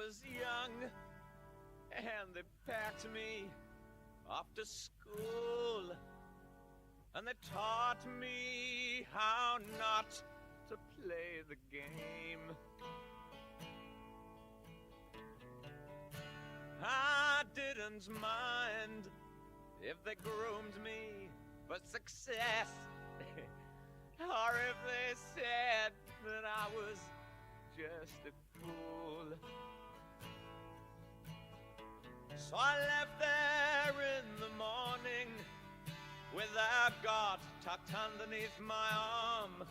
was young and they packed me off to school, and they taught me how not to play the game. I didn't mind if they groomed me for success, or if they said that I was just a fool. So I left there in the morning with a God tucked underneath my arm,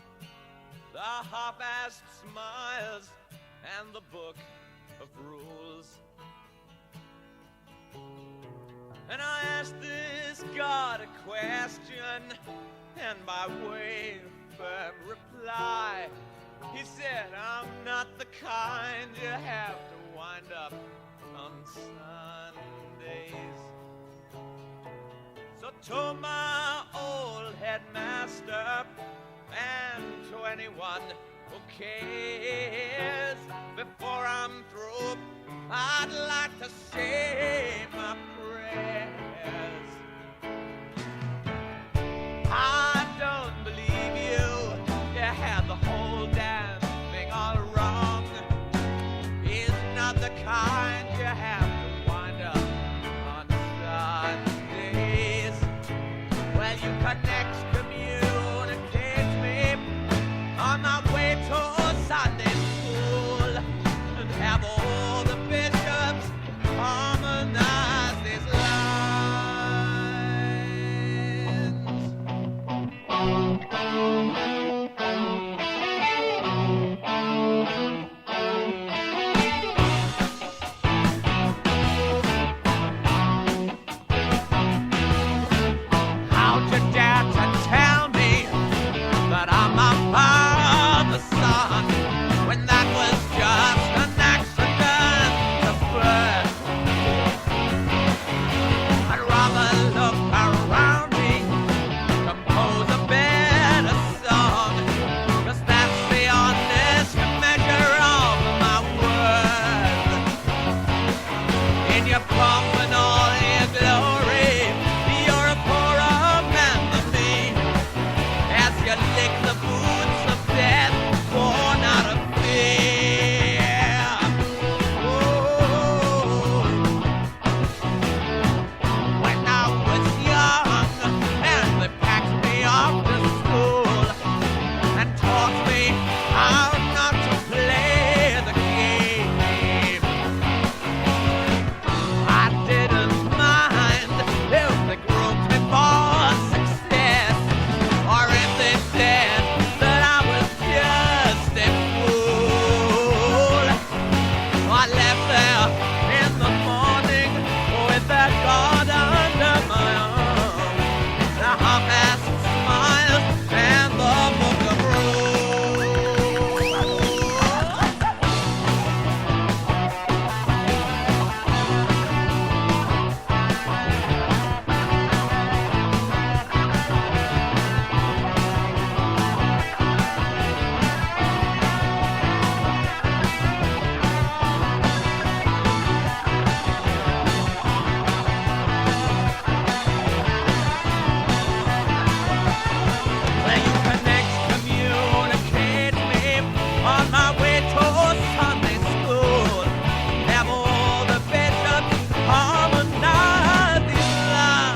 the half-assed smiles and the book of rules. And I asked this God a question, and by way of firm reply, he said, I'm not the kind you have to wind up on Sundays. So to my old headmaster, and to anyone who cares, before I'm through, I'd like to say my prayers. I don't believe you had the whole damn thing all wrong. He's not the kind you have to wind up on Sundays. Well, you can excommunicate me on my way to Sunday school, and have all the bishops harmonize these lines. How'd you dare to tell me that I'm my father's son, when that was just an accident to birth? I'd rather look around me, compose a better song, 'cause that's the honest measure of my worth. In your pomp and all your glory, you're a poorer man than me, as you lick the boots of death born out of fear. Oh, when I was young and they packed me off to school and taught me how not to play the game, I didn't mind if they groomed me for success, or if they said that I was just a fool. I left there in the morning with that God under my arm, the half-assed smile and the book of rules. Well, you can excommunicate me on my way to Sunday school, have all the bishops harmonize these lines.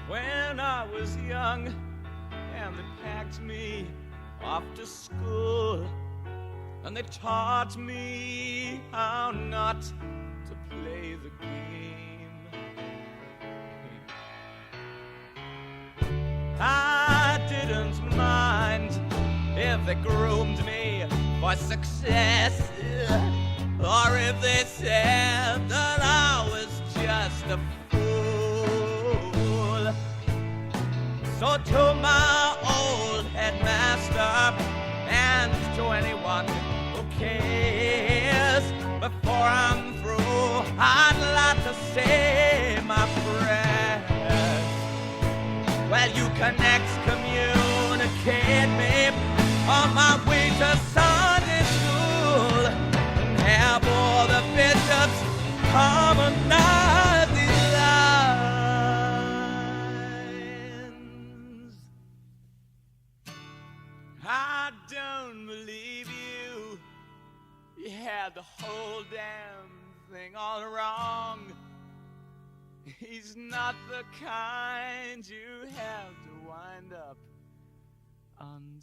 When I was young and they packed me off to school, and they taught me how not to play the game, I didn't mind if they groomed me for success, or if they said that I was just a fool. So to my old head anyone who cares. Before I'm through, I'd like to say my prayers. Well, you can excommunicate me on my way to Sunday school, and have all the bishops harmonize these lines. I don't believe you. You had the whole damn thing all wrong. He's not the kind you have to wind up on.